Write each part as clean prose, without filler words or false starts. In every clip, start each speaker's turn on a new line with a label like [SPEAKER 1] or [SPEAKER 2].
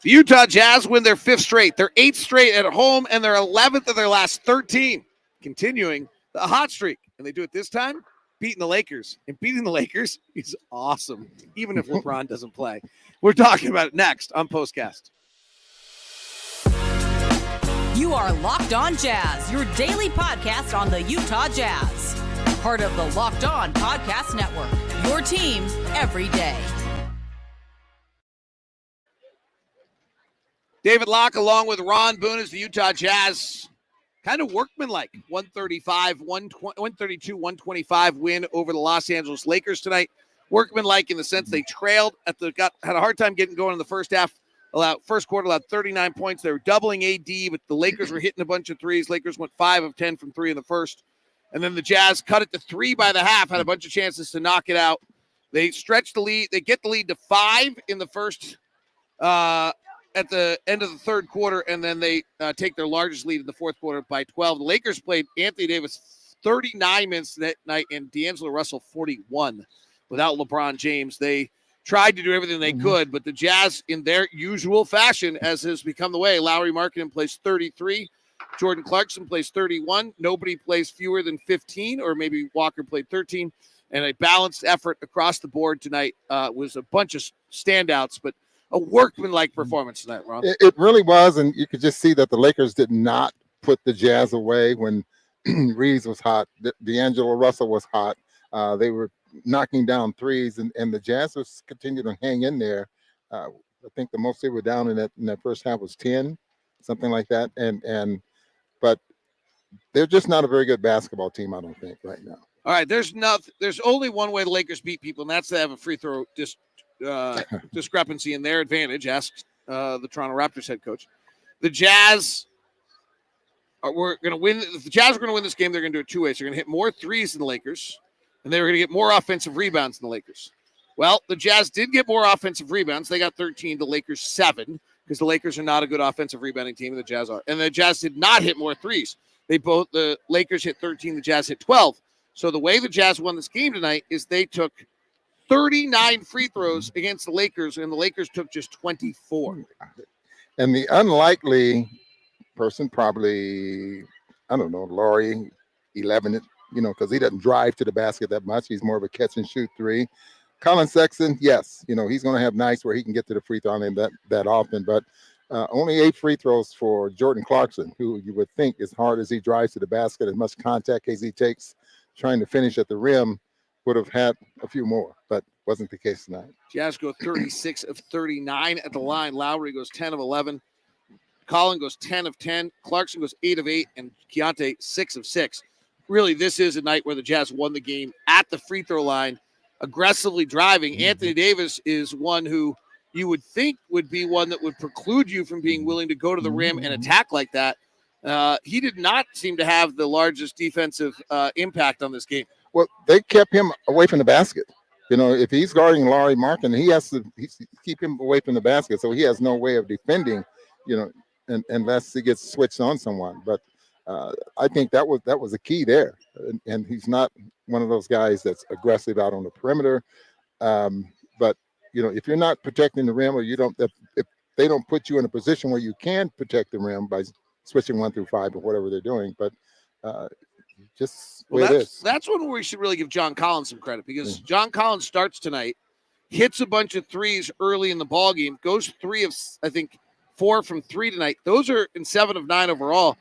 [SPEAKER 1] The Utah Jazz win their 5th straight. Their 8th straight at home and their 11th of their last 13, continuing the hot streak. And they do it this time, beating the Lakers. And beating the Lakers is awesome, even if LeBron doesn't play. We're talking about it next on POSTCAST.
[SPEAKER 2] You are Locked On Jazz, your daily podcast on the Utah Jazz. Part of the Locked On Podcast Network, your team every day.
[SPEAKER 1] David Locke, along with Ron Boone, as the Utah Jazz, kind of workmanlike. 132-125 win over the Los Angeles Lakers tonight. Workmanlike in the sense they trailed had a hard time getting going in the first half. First quarter allowed 39 points. They were doubling AD, but the Lakers were hitting a bunch of threes. Lakers went 5 of 10 from 3 in the first. And then the Jazz cut it to 3 by the half, had a bunch of chances to knock it out. They stretched the lead. They get the lead to 5 in the first at the end of the third quarter, and then they take their largest lead in the fourth quarter by 12. The Lakers played Anthony Davis 39 minutes that night and D'Angelo Russell 41 without LeBron James. They tried to do everything they could, but the Jazz, in their usual fashion, as has become the way, Lauri Markkanen plays 33. Jordan Clarkson plays 31. Nobody plays fewer than 15, or maybe Walker played 13. And a balanced effort across the board tonight was a bunch of standouts, but a workmanlike performance tonight, Ron.
[SPEAKER 3] It really was, and you could just see that the Lakers did not put the Jazz away when Reeves was hot. D'Angelo Russell was hot. They were knocking down threes, and the Jazz was continued to hang in there. I think the most they were down in that first half was 10, something like that. But they're just not a very good basketball team, I don't think, right now.
[SPEAKER 1] All right, there's only one way the Lakers beat people, and that's to have a free throw discrepancy in their advantage. Ask the Toronto Raptors head coach. The Jazz were going to win. If the Jazz were going to win this game, they're going to do it 2 ways. They're going to hit more threes than the Lakers, and they were going to get more offensive rebounds than the Lakers. Well, the Jazz did get more offensive rebounds. They got 13, the Lakers 7, because the Lakers are not a good offensive rebounding team, and the Jazz are. And the Jazz did not hit more threes. The Lakers hit 13, the Jazz hit 12. So the way the Jazz won this game tonight is they took 39 free throws against the Lakers, and the Lakers took just 24.
[SPEAKER 3] And the unlikely person, probably, I don't know, Lauri, 11, because he doesn't drive to the basket that much. He's more of a catch and shoot 3. Collin Sexton, yes, he's going to have nights where he can get to the free throw line that often, but only 8 free throws for Jordan Clarkson, who you would think, as hard as he drives to the basket, as much contact as he takes trying to finish at the rim, would have had a few more, but wasn't the case tonight.
[SPEAKER 1] Jazz go 36 of 39 at the line. Lauri goes 10 of 11. Collin goes 10 of 10. Clarkson goes 8 of 8, and Keyonte 6 of 6. Really, this is a night where the Jazz won the game at the free throw line, aggressively driving. Anthony Davis is one who you would think would be one that would preclude you from being willing to go to the rim and attack like that. He did not seem to have the largest defensive impact on this game.
[SPEAKER 3] Well, they kept him away from the basket. If he's guarding Lauri Markkanen, he has to keep him away from the basket, so he has no way of defending, unless he gets switched on someone. But I think that was a key there, and he's not one of those guys that's aggressive out on the perimeter. But if you're not protecting the rim, or if they don't put you in a position where you can protect the rim by switching 1 through 5 or whatever they're doing, but just the way it is.
[SPEAKER 1] That's one where we should really give John Collins some credit, because John Collins starts tonight, hits a bunch of threes early in the ball game, goes 3 of, I think, 4 from 3 tonight. Those are in 7 of 9 overall.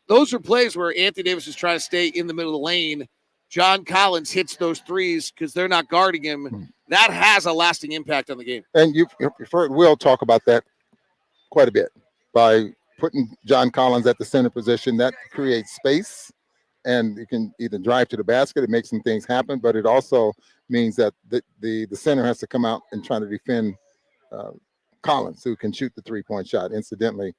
[SPEAKER 1] Those are plays where Anthony Davis is trying to stay in the middle of the lane. John Collins hits those threes because they're not guarding him. That has a lasting impact on the game.
[SPEAKER 3] And you've heard Will talk about that quite a bit. By putting John Collins at the center position, that creates space, and you can either drive to the basket, it makes some things happen, but it also means that the center has to come out and try to defend Collins, who can shoot the 3-point shot. Incidentally,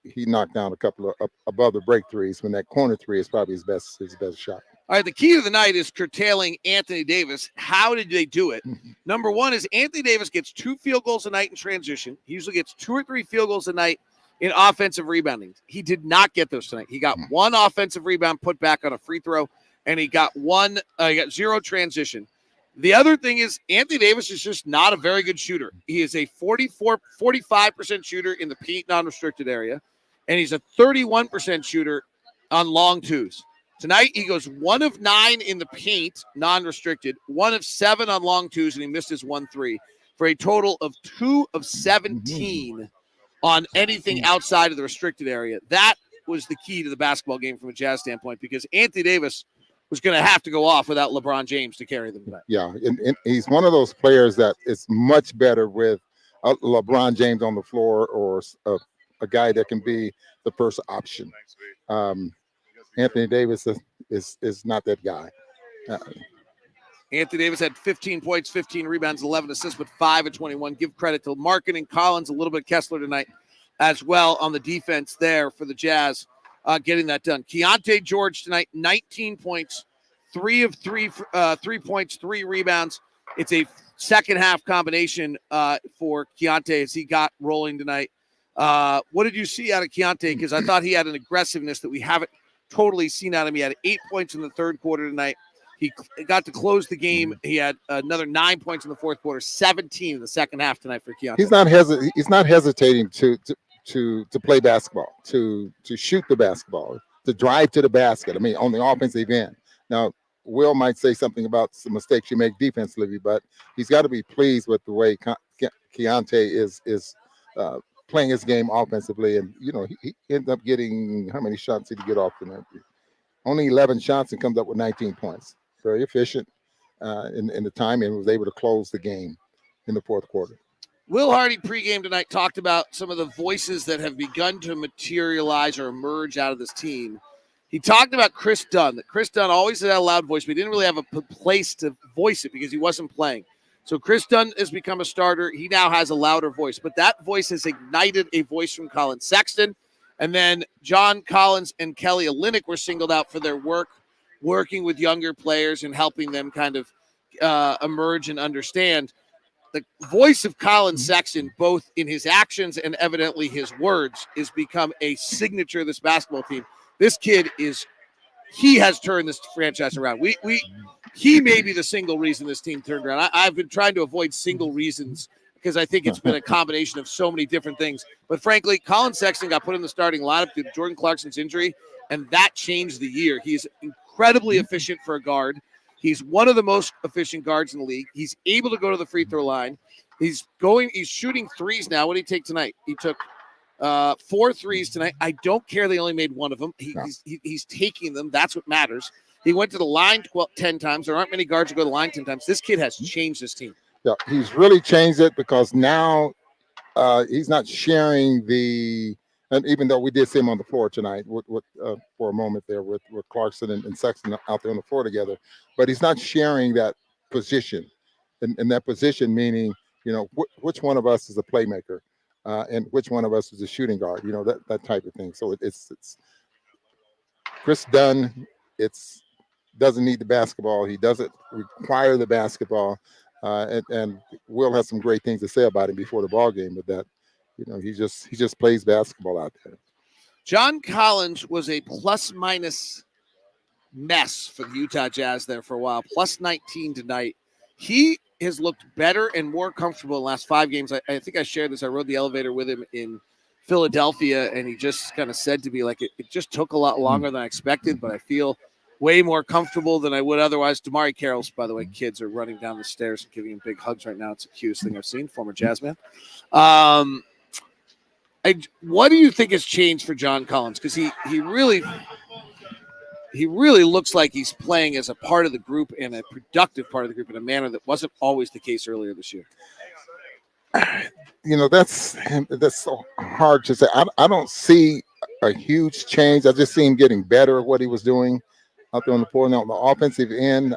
[SPEAKER 3] he knocked down a couple of above the break threes when that corner 3 is probably his best shot.
[SPEAKER 1] All right, the key to the night is curtailing Anthony Davis. How did they do it? Number one is Anthony Davis gets 2 field goals a night in transition. He usually gets 2 or 3 field goals a night in offensive rebounding. He did not get those tonight. He got 1 offensive rebound put back on a free throw, and he got 0 transition. The other thing is Anthony Davis is just not a very good shooter. He is a 45% shooter in the paint non-restricted area, and he's a 31% shooter on long twos. Tonight, he goes 1 of 9 in the paint, non-restricted, 1 of 7 on long twos, and he missed his 1-3 for a total of 2 of 17 on anything outside of the restricted area. That was the key to the basketball game from a Jazz standpoint, because Anthony Davis was going to have to go off without LeBron James to carry them tonight.
[SPEAKER 3] Yeah, and he's one of those players that is much better with LeBron James on the floor, or a guy that can be the first option. Anthony Davis is not that guy.
[SPEAKER 1] Anthony Davis had 15 points, 15 rebounds, 11 assists, but 5 of 21. Give credit to Markkanen and Collins, a little bit of Kessler tonight as well on the defense there for the Jazz, getting that done. Keyonte George tonight, 19 points, 3 of 3 points, 3 rebounds. It's a second half combination for Keyonte as he got rolling tonight. What did you see out of Keyonte? Because I thought he had an aggressiveness that we haven't totally seen out of him. He had 8 points in the third quarter tonight. He got to close the game. He had another 9 points in the fourth quarter, 17 in the second half tonight for Keyonte.
[SPEAKER 3] He's not hesitating to play basketball, to shoot the basketball, to drive to the basket. I mean, on the offensive end. Now, Will might say something about some mistakes you make defensively, but he's got to be pleased with the way Keyonte is playing his game offensively. And, you know, he ended up getting, how many shots did he get off tonight? Only 11 shots and comes up with 19 points. Very efficient in the time, and was able to close the game in the fourth quarter.
[SPEAKER 1] Will Hardy pregame tonight talked about some of the voices that have begun to materialize or emerge out of this team. He talked about Chris Dunn, that Chris Dunn always had a loud voice, but he didn't really have a place to voice it because he wasn't playing. So Chris Dunn has become a starter. He now has a louder voice, but that voice has ignited a voice from Collin Sexton. And then John Collins and Kelly Olynyk were singled out for their work, working with younger players and helping them kind of emerge and understand. The voice of Collin Sexton, both in his actions and evidently his words, has become a signature of this basketball team. This kid he has turned this franchise around. He may be the single reason this team turned around. I've been trying to avoid single reasons because I think it's been a combination of so many different things. But frankly, Collin Sexton got put in the starting lineup due to Jordan Clarkson's injury, and that changed the year. He's incredibly efficient for a guard. He's one of the most efficient guards in the league. He's able to go to the free throw line. He's shooting threes now. What did he take tonight? He took 4 threes tonight. I don't care they only made one of them. He's taking them. That's what matters. He went to the line 10 times. There aren't many guards who go to the line 10 times. This kid has changed this team.
[SPEAKER 3] Yeah, he's really changed it because now he's not sharing and even though we did see him on the floor tonight for a moment there with Clarkson and Sexton out there on the floor together, but he's not sharing that position. And that position meaning, you know, which one of us is a playmaker and which one of us is a shooting guard, you know, that type of thing. So it's Chris Dunn, doesn't need the basketball. He doesn't require the basketball. And Will has some great things to say about him before the ball game, but that, you know, he just plays basketball out there.
[SPEAKER 1] John Collins was a plus-minus mess for the Utah Jazz there for a while, plus 19 tonight. He has looked better and more comfortable in the last 5 games. I think I shared this. I rode the elevator with him in Philadelphia, and he just kind of said to me, like, it just took a lot longer than I expected, but I feel way more comfortable than I would otherwise. Damari Carroll's, by the way, kids are running down the stairs and giving him big hugs right now. It's the cutest thing I've seen, former Jazz man. What do you think has changed for John Collins? Because he really looks like he's playing as a part of the group and a productive part of the group in a manner that wasn't always the case earlier this year.
[SPEAKER 3] You know, that's so hard to say. I don't see a huge change. I just see him getting better at what he was doing out there on the floor. Now, on the offensive end,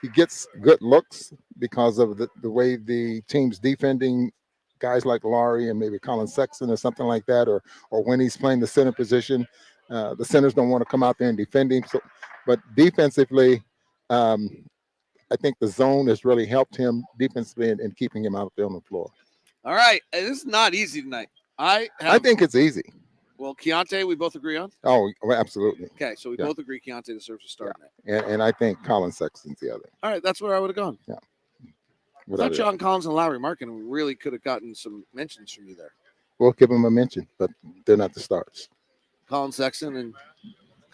[SPEAKER 3] he gets good looks because of the way the team's defending guys like Lauri and maybe Collin Sexton or something like that, or when he's playing the center position, the centers don't want to come out there and defend him. So, but defensively, I think the zone has really helped him defensively in keeping him out there on the floor.
[SPEAKER 1] All right, this is not easy tonight.
[SPEAKER 3] I think it's easy.
[SPEAKER 1] Well, Keyonte, we both agree on.
[SPEAKER 3] Oh, well, absolutely.
[SPEAKER 1] Okay, so we
[SPEAKER 3] Yeah.
[SPEAKER 1] both agree Keyonte deserves a start tonight.
[SPEAKER 3] And I think Collin Sexton's the other.
[SPEAKER 1] All right, that's where I would have gone.
[SPEAKER 3] Yeah.
[SPEAKER 1] I thought John Collins and Lauri Markkanen really could have gotten some mentions from you there.
[SPEAKER 3] We'll give them a mention, but they're not the stars.
[SPEAKER 1] Collin Sexton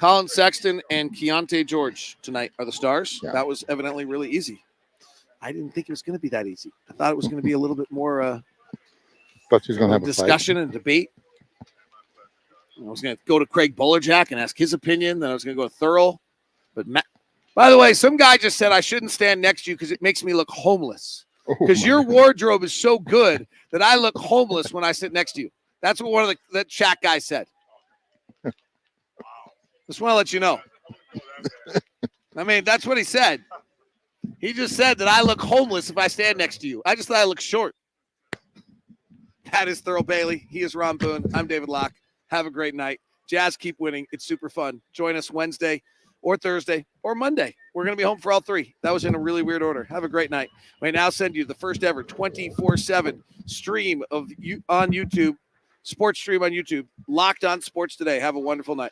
[SPEAKER 1] and Keyonte George tonight are the stars.
[SPEAKER 3] Yeah.
[SPEAKER 1] That was evidently really easy. I didn't think it was going to be that easy. I thought it was going to be a little bit more
[SPEAKER 3] But she's going to have a
[SPEAKER 1] discussion and debate. I was going to go to Craig Bullerjack and ask his opinion. Then I was going to go to Thurl. But by the way, some guy just said I shouldn't stand next to you because it makes me look homeless. Because your wardrobe is so good that I look homeless when I sit next to you. That's what one of the chat guys said. Just want to let you know. I mean, that's what he said. He just said that I look homeless if I stand next to you. I just thought I look short. That is Thurl Bailey. He is Ron Boone. I'm David Locke. Have a great night. Jazz keep winning. It's super fun. Join us Wednesday or Thursday or Monday. We're going to be home for all three. That was in a really weird order. Have a great night. We now send you the first ever 24/7 stream on YouTube, sports stream on YouTube, Locked On Sports Today. Have a wonderful night.